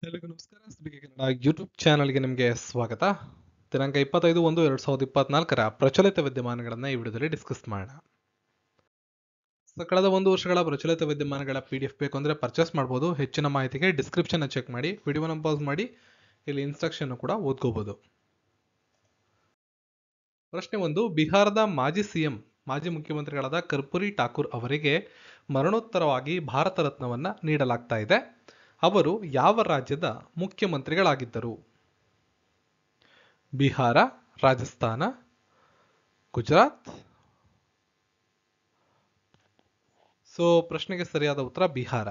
ಎಲ್ಲರಿಗೂ ನಮಸ್ಕಾರ. ಎಸ್ಬಿಕೆ ಕನ್ನಡ ಯೂಟ್ಯೂಬ್ ಚಾನಲ್ಗೆ ನಿಮಗೆ ಸ್ವಾಗತ. ದಿನಾಂಕ 25/1/2024 ಪ್ರಚಲಿತ ವಿದ್ಯಮಾನಗಳನ್ನು ಈ ವಿಡಿಯೋದಲ್ಲಿ ಡಿಸ್ಕಸ್ ಮಾಡೋಣ. ಕಳೆದ ಒಂದು ವರ್ಷಗಳ ಪ್ರಚಲಿತ ವಿದ್ಯಮಾನಗಳ PDF ಬೇಕು ಅಂದರೆ ಪರ್ಚೇಸ್ ಮಾಡ್ಬೋದು. ಹೆಚ್ಚಿನ ಮಾಹಿತಿಗೆ ಡಿಸ್ಕ್ರಿಪ್ಷನ್ ಚೆಕ್ ಮಾಡಿ, ವಿಡಿಯೋನ ಪಾಸ್ ಮಾಡಿ, ಇಲ್ಲಿ ಇನ್ಸ್ಟ್ರಕ್ಷನ್ ಕೂಡ ಓದ್ಕೋಬಹುದು. ಪ್ರಶ್ನೆ 1. ಬಿಹಾರದ ಮಾಜಿ ಸಿಎಂ ಮಾಜಿ ಮುಖ್ಯಮಂತ್ರಿಗಳಾದ ಕರ್ಪೂರಿ ಠಾಕೂರ್ ಅವರಿಗೆ ಮರಣೋತ್ತರವಾಗಿ ಭಾರತ ರತ್ನವನ್ನು ನೀಡಲಾಗ್ತಾ ಇದೆ. ಅವರು ಯಾವ ರಾಜ್ಯದ ಮುಖ್ಯಮಂತ್ರಿಗಳಾಗಿದ್ದರು? ಬಿಹಾರ, ರಾಜಸ್ಥಾನ, ಗುಜರಾತ್. ಪ್ರಶ್ನೆಗೆ ಸರಿಯಾದ ಉತ್ತರ ಬಿಹಾರ.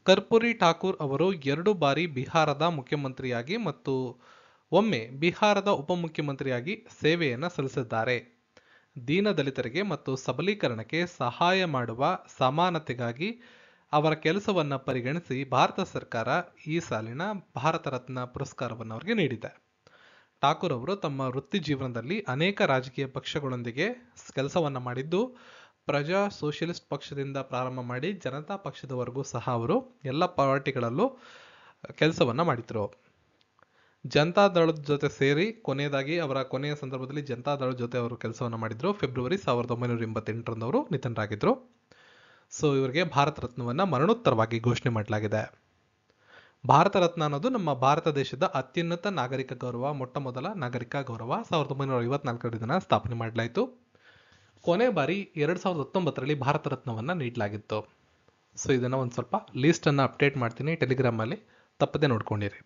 ಕರ್ಪೂರಿ ಠಾಕೂರ್ ಅವರು 2 ಬಾರಿ ಬಿಹಾರದ ಮುಖ್ಯಮಂತ್ರಿಯಾಗಿ ಮತ್ತು ಒಮ್ಮೆ ಬಿಹಾರದ ಉಪಮುಖ್ಯಮಂತ್ರಿಯಾಗಿ ಸೇವೆಯನ್ನು ಸಲ್ಲಿಸಿದ್ದಾರೆ. ದೀನದಲಿತರಿಗೆ ಮತ್ತು ಸಬಲೀಕರಣಕ್ಕೆ ಸಹಾಯ ಮಾಡುವ ಸಮಾನತೆಗಾಗಿ ಅವರ ಕೆಲಸವನ್ನು ಪರಿಗಣಿಸಿ ಭಾರತ ಸರ್ಕಾರ ಈ ಸಾಲಿನ ಭಾರತ ರತ್ನ ಪುರಸ್ಕಾರವನ್ನು ಅವರಿಗೆ ನೀಡಿದೆ. ಠಾಕೂರ್ ಅವರು ತಮ್ಮ ವೃತ್ತಿ ಜೀವನದಲ್ಲಿ ಅನೇಕ ರಾಜಕೀಯ ಪಕ್ಷಗಳೊಂದಿಗೆ ಕೆಲಸವನ್ನು ಮಾಡಿದ್ದು, ಪ್ರಜಾ ಸೋಷಿಯಲಿಸ್ಟ್ ಪಕ್ಷದಿಂದ ಪ್ರಾರಂಭ ಮಾಡಿ ಜನತಾ ಪಕ್ಷದವರೆಗೂ ಸಹ ಅವರು ಎಲ್ಲ ಪಾರ್ಟಿಗಳಲ್ಲೂ ಕೆಲಸವನ್ನು ಮಾಡಿದ್ರು. ಜನತಾ ದಳದ ಜೊತೆ ಸೇರಿ ಕೊನೆಯದಾಗಿ ಅವರ ಕೊನೆಯ ಸಂದರ್ಭದಲ್ಲಿ ಜನತಾ ದಳದ ಜೊತೆ ಅವರು ಕೆಲಸವನ್ನು ಮಾಡಿದ್ರು. ಫೆಬ್ರವರಿ 1988 ಅವರು ನಿಧನರಾಗಿದ್ರು. ಇವರಿಗೆ ಭಾರತ ರತ್ನವನ್ನು ಮರಣೋತ್ತರವಾಗಿ ಘೋಷಣೆ ಮಾಡಲಾಗಿದೆ. ಭಾರತ ರತ್ನ ಅನ್ನೋದು ನಮ್ಮ ಭಾರತ ದೇಶದ ಅತ್ಯುನ್ನತ ನಾಗರಿಕ ಗೌರವ, ಮೊಟ್ಟ ಮೊದಲ ನಾಗರಿಕ ಗೌರವ. 1954 ಸ್ಥಾಪನೆ ಮಾಡಲಾಯಿತು. ಕೊನೆ ಬಾರಿ 2019ರಲ್ಲಿ ಭಾರತ ರತ್ನವನ್ನು ನೀಡಲಾಗಿತ್ತು. ಇದನ್ನು ಒಂದು ಸ್ವಲ್ಪ ಲೀಸ್ಟನ್ನು ಅಪ್ಡೇಟ್ ಮಾಡ್ತೀನಿ ಟೆಲಿಗ್ರಾಮಲ್ಲಿ, ತಪ್ಪದೆ ನೋಡ್ಕೊಂಡಿರಿ.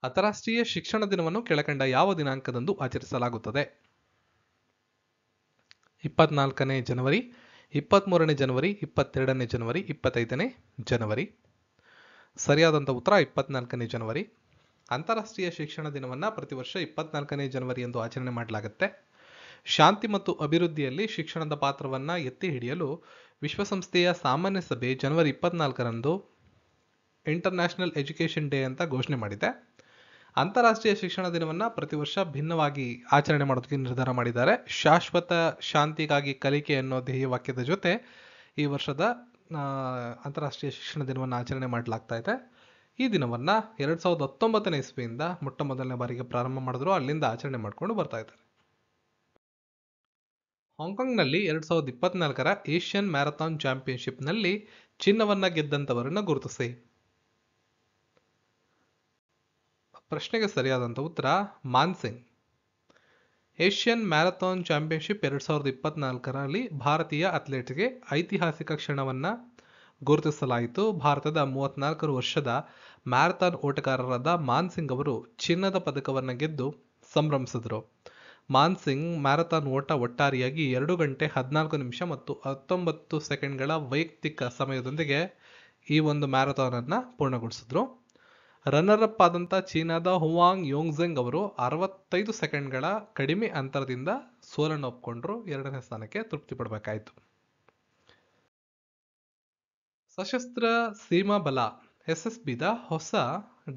ಅಂತಾರಾಷ್ಟ್ರೀಯ ಶಿಕ್ಷಣ ದಿನವನ್ನು ಕೆಳಕಂಡ ಯಾವ ದಿನಾಂಕದಂದು ಆಚರಿಸಲಾಗುತ್ತದೆ? 24ನೇ ಜನವರಿ, 23ನೇ ಜನವರಿ, 22ನೇ ಜನವರಿ, 25ನೇ ಜನವರಿ. ಸರಿಯಾದಂಥ ಉತ್ತರ 24ನೇ ಜನವರಿ. ಅಂತಾರಾಷ್ಟ್ರೀಯ ಶಿಕ್ಷಣ ದಿನವನ್ನು ಪ್ರತಿ ವರ್ಷ 24ನೇ ಜನವರಿ ಎಂದು ಆಚರಣೆ ಮಾಡಲಾಗುತ್ತೆ. ಶಾಂತಿ ಮತ್ತು ಅಭಿವೃದ್ಧಿಯಲ್ಲಿ ಶಿಕ್ಷಣದ ಪಾತ್ರವನ್ನು ಎತ್ತಿ ಹಿಡಿಯಲು ವಿಶ್ವಸಂಸ್ಥೆಯ ಸಾಮಾನ್ಯ ಸಭೆ ಜನವರಿ 24ರಂದು ಇಂಟರ್ನ್ಯಾಷನಲ್ ಎಜುಕೇಷನ್ ಡೇ ಅಂತ ಘೋಷಣೆ ಮಾಡಿದೆ. ಅಂತಾರಾಷ್ಟ್ರೀಯ ಶಿಕ್ಷಣ ದಿನವನ್ನು ಪ್ರತಿ ವರ್ಷ ಭಿನ್ನವಾಗಿ ಆಚರಣೆ ಮಾಡೋದಕ್ಕೆ ನಿರ್ಧಾರ ಮಾಡಿದ್ದಾರೆ. ಶಾಶ್ವತ ಶಾಂತಿಗಾಗಿ ಕಲಿಕೆ ಅನ್ನೋ ಧ್ಯೇಯವಾಕ್ಯದ ಜೊತೆ ಈ ವರ್ಷದ ಅಂತಾರಾಷ್ಟ್ರೀಯ ಶಿಕ್ಷಣ ದಿನವನ್ನು ಆಚರಣೆ ಮಾಡಲಾಗ್ತಾ ಇದೆ. ಈ ದಿನವನ್ನು 2019ನೇ ಇಸ್ವಿಯಿಂದ ಮೊಟ್ಟ ಮೊದಲನೇ ಬಾರಿಗೆ ಪ್ರಾರಂಭ ಮಾಡಿದ್ರು. ಅಲ್ಲಿಂದ ಆಚರಣೆ ಮಾಡಿಕೊಂಡು ಬರ್ತಾ ಇದ್ದಾರೆ. ಹಾಂಗ್ಕಾಂಗ್ನಲ್ಲಿ 2024ರ ಏಷ್ಯನ್ ಮ್ಯಾರಥಾನ್ ಚಾಂಪಿಯನ್ಶಿಪ್ನಲ್ಲಿ ಚಿನ್ನವನ್ನು ಗೆದ್ದಂಥವರನ್ನು ಗುರುತಿಸಿ. ಪ್ರಶ್ನೆಗೆ ಸರಿಯಾದಂಥ ಉತ್ತರ ಮಾನ್ಸಿಂಗ್. ಏಷ್ಯನ್ ಮ್ಯಾರಥಾನ್ ಚಾಂಪಿಯನ್ಶಿಪ್ 2024ರಲ್ಲಿ ಭಾರತೀಯ ಅಥ್ಲೆಟ್ಗೆ ಐತಿಹಾಸಿಕ ಕ್ಷಣವನ್ನು ಗುರುತಿಸಲಾಯಿತು. ಭಾರತದ 34 ವರ್ಷದ ಮ್ಯಾರಥಾನ್ ಓಟಗಾರರಾದ ಮಾನ್ಸಿಂಗ್ ಅವರು ಚಿನ್ನದ ಪದಕವನ್ನು ಗೆದ್ದು ಸಂಭ್ರಮಿಸಿದರು. ಮಾನ್ಸಿಂಗ್ ಮ್ಯಾರಥಾನ್ ಓಟ ಒಟ್ಟಾರೆಯಾಗಿ 2 ಗಂಟೆ 14 ನಿಮಿಷ ಮತ್ತು 19 ಸೆಕೆಂಡ್ಗಳ ವೈಯಕ್ತಿಕ ಸಮಯದೊಂದಿಗೆ ಈ ಒಂದು ಮ್ಯಾರಥಾನ್ ಅನ್ನು ಪೂರ್ಣಗೊಳಿಸಿದ್ರು. ರನ್ನರ್ ಅಪ್ ಆದಂಥ ಚೀನಾದ ಹುವಾಂಗ್ ಯೋಂಗ್ಜೆಂಗ್ ಅವರು 65 ಸೆಕೆಂಡ್ಗಳ ಕಡಿಮೆ ಅಂತರದಿಂದ ಸೋಲನ್ನು ಒಪ್ಪಿಕೊಂಡ್ರು. 2ನೇ ಸ್ಥಾನಕ್ಕೆ ತೃಪ್ತಿ ಪಡಬೇಕಾಯಿತು. ಸಶಸ್ತ್ರ ಸೀಮಾ ಬಲ SSBದ ಹೊಸ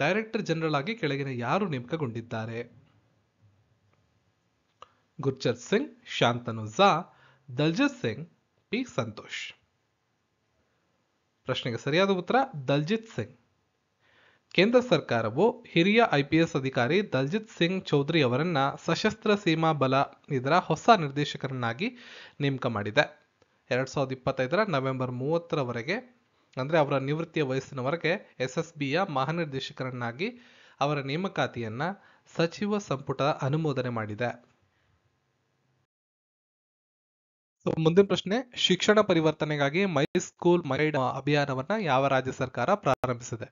ಡೈರೆಕ್ಟರ್ ಜನರಲ್ ಆಗಿ ಕೆಳಗಿನ ಯಾರು ನೇಮಕಗೊಂಡಿದ್ದಾರೆ? ಗುರ್ಜರ್ ಸಿಂಗ್, ಶಾಂತನು ಝಾ, ದಲ್ಜಿತ್ ಸಿಂಗ್, ಪಿ ಸಂತೋಷ್. ಪ್ರಶ್ನೆಗೆ ಸರಿಯಾದ ಉತ್ತರ ದಲ್ಜಿತ್ ಸಿಂಗ್. ಕೇಂದ್ರ ಸರ್ಕಾರವು ಹಿರಿಯ IPS ಅಧಿಕಾರಿ ದಲ್ಜಿತ್ ಸಿಂಗ್ ಚೌಧರಿ ಅವರನ್ನ ಸಶಸ್ತ್ರ ಸೀಮಾ ಬಲ ಇದರ ಹೊಸ ನಿರ್ದೇಶಕರನ್ನಾಗಿ ನೇಮಕ ಮಾಡಿದೆ. 2025ರ ನವೆಂಬರ್ 30ರವರೆಗೆ ಅಂದರೆ ಅವರ ನಿವೃತ್ತಿಯ ವಯಸ್ಸಿನವರೆಗೆ SSBಯ ಮಹಾನಿರ್ದೇಶಕರನ್ನಾಗಿ ಅವರ ನೇಮಕಾತಿಯನ್ನ ಸಚಿವ ಸಂಪುಟ ಅನುಮೋದನೆ ಮಾಡಿದೆ. ಮುಂದಿನ ಪ್ರಶ್ನೆ, ಶಿಕ್ಷಣ ಪರಿವರ್ತನೆಗಾಗಿ ಮೈ ಸ್ಕೂಲ್ ಮೈ ಪ್ರೈಡ್ ಅಭಿಯಾನವನ್ನ ಯಾವ ರಾಜ್ಯ ಸರ್ಕಾರ ಪ್ರಾರಂಭಿಸಿದೆ?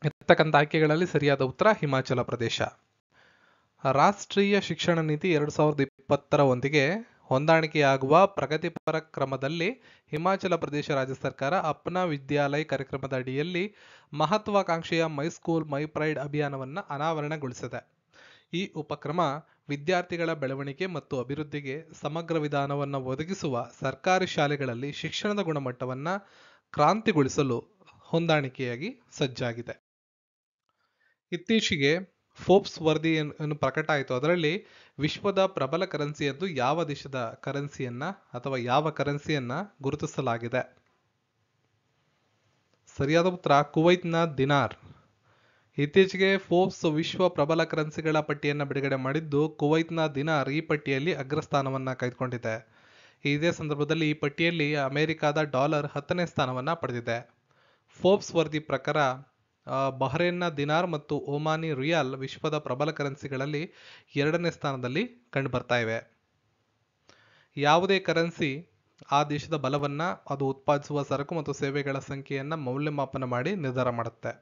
ಇರ್ತಕ್ಕಂಥ ಆಯ್ಕೆಗಳಲ್ಲಿ ಸರಿಯಾದ ಉತ್ತರ ಹಿಮಾಚಲ ಪ್ರದೇಶ. ರಾಷ್ಟ್ರೀಯ ಶಿಕ್ಷಣ ನೀತಿ 2020ರೊಂದಿಗೆ ಹೊಂದಾಣಿಕೆಯಾಗುವ ಪ್ರಗತಿಪರ ಕ್ರಮದಲ್ಲಿ ಹಿಮಾಚಲ ಪ್ರದೇಶ ರಾಜ್ಯ ಸರ್ಕಾರ ಅಪ್ನಾ ವಿದ್ಯಾಲಯ ಕಾರ್ಯಕ್ರಮದ ಅಡಿಯಲ್ಲಿ ಮಹತ್ವಾಕಾಂಕ್ಷೆಯ ಮೈ ಸ್ಕೂಲ್ ಮೈ ಪ್ರೈಡ್ ಅಭಿಯಾನವನ್ನು ಅನಾವರಣಗೊಳಿಸಿದೆ. ಈ ಉಪಕ್ರಮ ವಿದ್ಯಾರ್ಥಿಗಳ ಬೆಳವಣಿಗೆ ಮತ್ತು ಅಭಿವೃದ್ಧಿಗೆ ಸಮಗ್ರ ವಿಧಾನವನ್ನು ಒದಗಿಸುವ ಸರ್ಕಾರಿ ಶಾಲೆಗಳಲ್ಲಿ ಶಿಕ್ಷಣದ ಗುಣಮಟ್ಟವನ್ನು ಕ್ರಾಂತಿಗೊಳಿಸಲು ಹೊಂದಾಣಿಕೆಯಾಗಿ ಸಜ್ಜಾಗಿದೆ. ಇತ್ತೀಚೆಗೆ ಫೋರ್ಬ್ಸ್ ವರದಿಯನ್ನು ಪ್ರಕಟ ಆಯಿತು. ಅದರಲ್ಲಿ ವಿಶ್ವದ ಪ್ರಬಲ ಕರೆನ್ಸಿ ಎಂದು ಯಾವ ದೇಶದ ಕರೆನ್ಸಿಯನ್ನ ಅಥವಾ ಯಾವ ಕರೆನ್ಸಿಯನ್ನ ಗುರುತಿಸಲಾಗಿದೆ? ಸರಿಯಾದ ಉತ್ತರ ಕುವೈತ್ನ ದಿನಾರ್. ಇತ್ತೀಚೆಗೆ ಫೋರ್ಬ್ಸ್ ವಿಶ್ವ ಪ್ರಬಲ ಕರೆನ್ಸಿಗಳ ಪಟ್ಟಿಯನ್ನು ಬಿಡುಗಡೆ ಮಾಡಿದ್ದು ಕುವೈತ್ನ ದಿನಾರ್ ಈ ಪಟ್ಟಿಯಲ್ಲಿ ಅಗ್ರಸ್ಥಾನವನ್ನು ಕಾಯ್ದುಕೊಂಡಿದೆ. ಇದೇ ಸಂದರ್ಭದಲ್ಲಿ ಈ ಪಟ್ಟಿಯಲ್ಲಿ ಅಮೆರಿಕಾದ ಡಾಲರ್ 10ನೇ ಸ್ಥಾನವನ್ನು ಪಡೆದಿದೆ. ಫೋರ್ಬ್ಸ್ ವರದಿ ಪ್ರಕಾರ ಬಹ್ರೇನ್ನ ದಿನಾರ್ ಮತ್ತು ಒಮಾನಿ ರಿಯಾಲ್ ವಿಶ್ವದ ಪ್ರಬಲ ಕರೆನ್ಸಿಗಳಲ್ಲಿ 2ನೇ ಸ್ಥಾನದಲ್ಲಿ ಕಂಡುಬರ್ತಾ ಇವೆ. ಯಾವುದೇ ಕರೆನ್ಸಿ ಆ ದೇಶದ ಬಲವನ್ನ, ಅದು ಉತ್ಪಾದಿಸುವ ಸರಕು ಮತ್ತು ಸೇವೆಗಳ ಸಂಖ್ಯೆಯನ್ನ ಮೌಲ್ಯಮಾಪನ ಮಾಡಿ ನಿರ್ಧಾರ ಮಾಡುತ್ತೆ.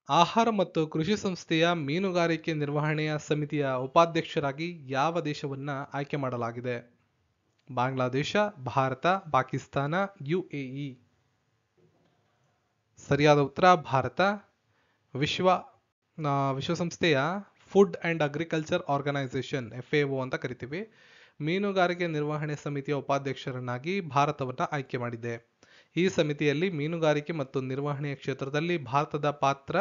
ಆಹಾರ ಮತ್ತು ಕೃಷಿ ಸಂಸ್ಥೆಯ ಮೀನುಗಾರಿಕೆ ನಿರ್ವಹಣೆಯ ಸಮಿತಿಯ ಉಪಾಧ್ಯಕ್ಷರಾಗಿ ಯಾವ ದೇಶವನ್ನ ಆಯ್ಕೆ ಮಾಡಲಾಗಿದೆ? ಬಾಂಗ್ಲಾದೇಶ, ಭಾರತ, ಪಾಕಿಸ್ತಾನ, UAE. ಸರಿಯಾದ ಉತ್ತರ ಭಾರತ. ವಿಶ್ವಸಂಸ್ಥೆಯ food and agriculture organisation FAO ಅಂತ ಕರಿತೀವಿ, ಮೀನುಗಾರಿಕೆ ನಿರ್ವಹಣೆ ಸಮಿತಿಯ ಉಪಾಧ್ಯಕ್ಷರನ್ನಾಗಿ ಭಾರತವನ್ನು ಆಯ್ಕೆ ಮಾಡಿದೆ. ಈ ಸಮಿತಿಯಲ್ಲಿ ಮೀನುಗಾರಿಕೆ ಮತ್ತು ನಿರ್ವಹಣೆಯ ಕ್ಷೇತ್ರದಲ್ಲಿ ಭಾರತದ ಪಾತ್ರ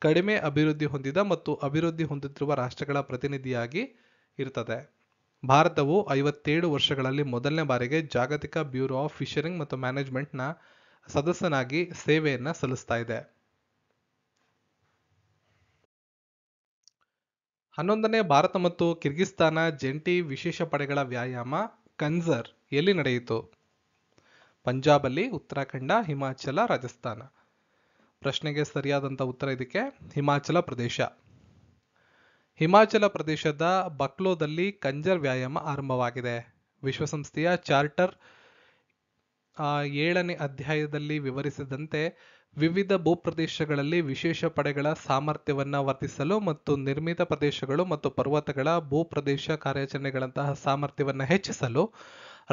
ಕಡಿಮೆ ಅಭಿವೃದ್ಧಿ ಹೊಂದಿದ ಮತ್ತು ಅಭಿವೃದ್ಧಿ ಹೊಂದುತ್ತಿರುವ ರಾಷ್ಟ್ರಗಳ ಪ್ರತಿನಿಧಿಯಾಗಿ ಇರುತ್ತದೆ. ಭಾರತವು 57 ವರ್ಷಗಳಲ್ಲಿ ಮೊದಲನೇ ಬಾರಿಗೆ ಜಾಗತಿಕ ಬ್ಯೂರೋ ಆಫ್ ಫಿಶರಿಂಗ್ ಮತ್ತು ಮ್ಯಾನೇಜ್ಮೆಂಟ್ನ ಸದಸ್ಯನಾಗಿ ಸೇವೆಯನ್ನು ಸಲ್ಲಿಸ್ತಾ ಇದೆ. 11ನೇ ಭಾರತ ಮತ್ತು ಕಿರ್ಗಿಸ್ತಾನ ಜಂಟಿ ವಿಶೇಷ ಪಡೆಗಳ ವ್ಯಾಯಾಮ ಕನ್ಸರ್ ಎಲ್ಲಿ ನಡೆಯಿತು? ಪಂಜಾಬಲ್ಲಿ, ಉತ್ತರಾಖಂಡ, ಹಿಮಾಚಲ, ರಾಜಸ್ಥಾನ. ಪ್ರಶ್ನೆಗೆ ಸರಿಯಾದಂಥ ಉತ್ತರ ಇದಕ್ಕೆ ಹಿಮಾಚಲ ಪ್ರದೇಶ. ಹಿಮಾಚಲ ಪ್ರದೇಶದ ಬಕ್ಲೋದಲ್ಲಿ ಕಂಜರ್ ವ್ಯಾಯಾಮ ಆರಂಭವಾಗಿದೆ. ವಿಶ್ವಸಂಸ್ಥೆಯ ಚಾರ್ಟರ್ 7ನೇ ಅಧ್ಯಾಯದಲ್ಲಿ ವಿವರಿಸಿದಂತೆ ವಿವಿಧ ಭೂಪ್ರದೇಶಗಳಲ್ಲಿ ವಿಶೇಷ ಪಡೆಗಳ ಸಾಮರ್ಥ್ಯವನ್ನು ವರ್ಧಿಸಲು ಮತ್ತು ನಿರ್ಮಿತ ಪ್ರದೇಶಗಳು ಮತ್ತು ಪರ್ವತಗಳ ಭೂಪ್ರದೇಶ ಕಾರ್ಯಾಚರಣೆಗಳಂತಹ ಸಾಮರ್ಥ್ಯವನ್ನು ಹೆಚ್ಚಿಸಲು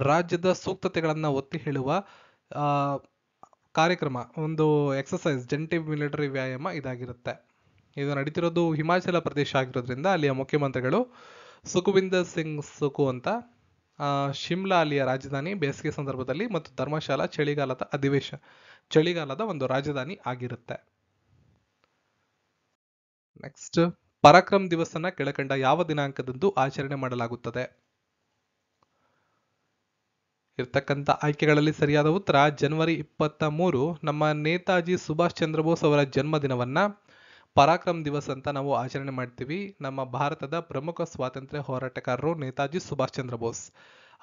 ರಾಜ್ಯದ ಸೂಕ್ತತೆಗಳನ್ನು ಒತ್ತಿ ಹೇಳುವ ಕಾರ್ಯಕ್ರಮ, ಒಂದು ಎಕ್ಸಸೈಸ್, ಜಂಟಿ ಮಿಲಿಟರಿ ವ್ಯಾಯಾಮ ಇದಾಗಿರುತ್ತೆ. ಇದು ನಡೀತಿರೋದು ಹಿಮಾಚಲ ಪ್ರದೇಶ ಆಗಿರೋದ್ರಿಂದ ಅಲ್ಲಿಯ ಮುಖ್ಯಮಂತ್ರಿಗಳು ಸುಖವಿಂದರ್ ಸಿಂಗ್ ಸುಖು ಅಂತ. ಶಿಮ್ಲಾ ಅಲ್ಲಿಯ ರಾಜಧಾನಿ ಬೇಸಿಗೆ ಸಂದರ್ಭದಲ್ಲಿ ಮತ್ತು ಧರ್ಮಶಾಲಾ ಚಳಿಗಾಲದ ಒಂದು ರಾಜಧಾನಿ ಆಗಿರುತ್ತೆ. ನೆಕ್ಸ್ಟ್, ಪರಾಕ್ರಮ್ ದಿವಸನ ಕೆಳಕಂಡ ಯಾವ ದಿನಾಂಕದಂದು ಆಚರಣೆ ಮಾಡಲಾಗುತ್ತದೆ? ಇರ್ತಕ್ಕಂಥ ಆಯ್ಕೆಗಳಲ್ಲಿ ಸರಿಯಾದ ಉತ್ತರ ಜನವರಿ 23. ನಮ್ಮ ನೇತಾಜಿ ಸುಭಾಷ್ ಚಂದ್ರ ಬೋಸ್ ಅವರ ಜನ್ಮದಿನವನ್ನ ಪರಾಕ್ರಮ್ ದಿವಸ್ ಅಂತ ನಾವು ಆಚರಣೆ ಮಾಡ್ತೀವಿ. ನಮ್ಮ ಭಾರತದ ಪ್ರಮುಖ ಸ್ವಾತಂತ್ರ್ಯ ಹೋರಾಟಗಾರರು ನೇತಾಜಿ ಸುಭಾಷ್ ಚಂದ್ರ ಬೋಸ್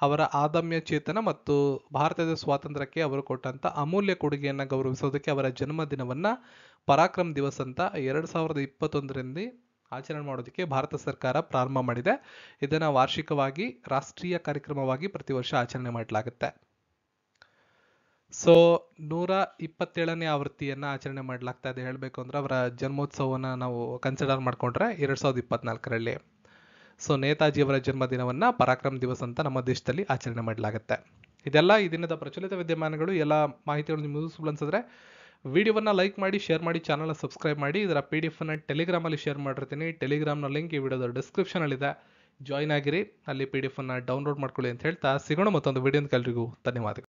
ಅವರ ಆದಮ್ಯ ಚೇತನ ಮತ್ತು ಭಾರತದ ಸ್ವಾತಂತ್ರ್ಯಕ್ಕೆ ಅವರು ಕೊಟ್ಟಂತ ಅಮೂಲ್ಯ ಕೊಡುಗೆಯನ್ನು ಗೌರವಿಸೋದಕ್ಕೆ ಅವರ ಜನ್ಮದಿನವನ್ನ ಪರಾಕ್ರಮ್ ದಿವಸ್ ಅಂತ 2021ರಲ್ಲಿ ಆಚರಣೆ ಮಾಡೋದಕ್ಕೆ ಭಾರತ ಸರ್ಕಾರ ಪ್ರಾರಂಭ ಮಾಡಿದೆ. ಇದನ್ನು ವಾರ್ಷಿಕವಾಗಿ ರಾಷ್ಟ್ರೀಯ ಕಾರ್ಯಕ್ರಮವಾಗಿ ಪ್ರತಿ ವರ್ಷ ಆಚರಣೆ ಮಾಡಲಾಗುತ್ತೆ. ಸೊ 127ನೇ ಆವೃತ್ತಿಯನ್ನ ಆಚರಣೆ ಮಾಡಲಾಗ್ತಾ ಇದೆ. ಹೇಳಬೇಕು ಅಂದ್ರೆ ಅವರ ಜನ್ಮೋತ್ಸವವನ್ನು ನಾವು ಕನ್ಸಿಡರ್ ಮಾಡ್ಕೊಂಡ್ರೆ 2024ರಲ್ಲಿ. ಸೊ ನೇತಾಜಿಯವರ ಜನ್ಮದಿನವನ್ನ ಪರಾಕ್ರಮ್ ದಿವಸ್ ಅಂತ ನಮ್ಮ ದೇಶದಲ್ಲಿ ಆಚರಣೆ ಮಾಡಲಾಗುತ್ತೆ. ಇದೆಲ್ಲ ಈ ದಿನದ ಪ್ರಚಲಿತ ವಿದ್ಯಮಾನಗಳು. ಎಲ್ಲ ಮಾಹಿತಿಗಳು ನಿಮಗೆ ಯೂಸ್ಫುಲ್ ಅನ್ಸಿದ್ರೆ ವಿಡಿಯೋವನ್ನ ಲೈಕ್ ಮಾಡಿ, ಶೇರ್ ಮಾಡಿ, ಚಾನಲ್ ಸಬ್ಸ್ಕ್ರೈಬ್ ಮಾಡಿ. ಇದರ PDF ಅನ್ನ ಟೆಲಿಗ್ರಾಮಲ್ಲಿ ಶೇರ್ ಮಾಡಿರ್ತೀನಿ. ಟೆಲಿಗ್ರಾಮ್ನ ಲಿಂಕ್ ಈ ವಿಡಿಯೋದ ಡಿಸ್ಕ್ರಿಪ್ಷನ್ ಅಲ್ಲಿ ಇದೆ, ಜಾಯ್ನ್ ಆಗಿರಿ. ಅಲ್ಲಿ PDF ಅನ್ನ ಡೌನ್ಲೋಡ್ ಮಾಡ್ಕೊಳ್ಳಿ ಅಂತ ಹೇಳ್ತಾ ಸಿಗೋಣ ಮತ್ತೊಂದು ವಿಡಿಯೋದ. ಎಲ್ರಿಗೂ ಧನ್ಯವಾದಗಳು.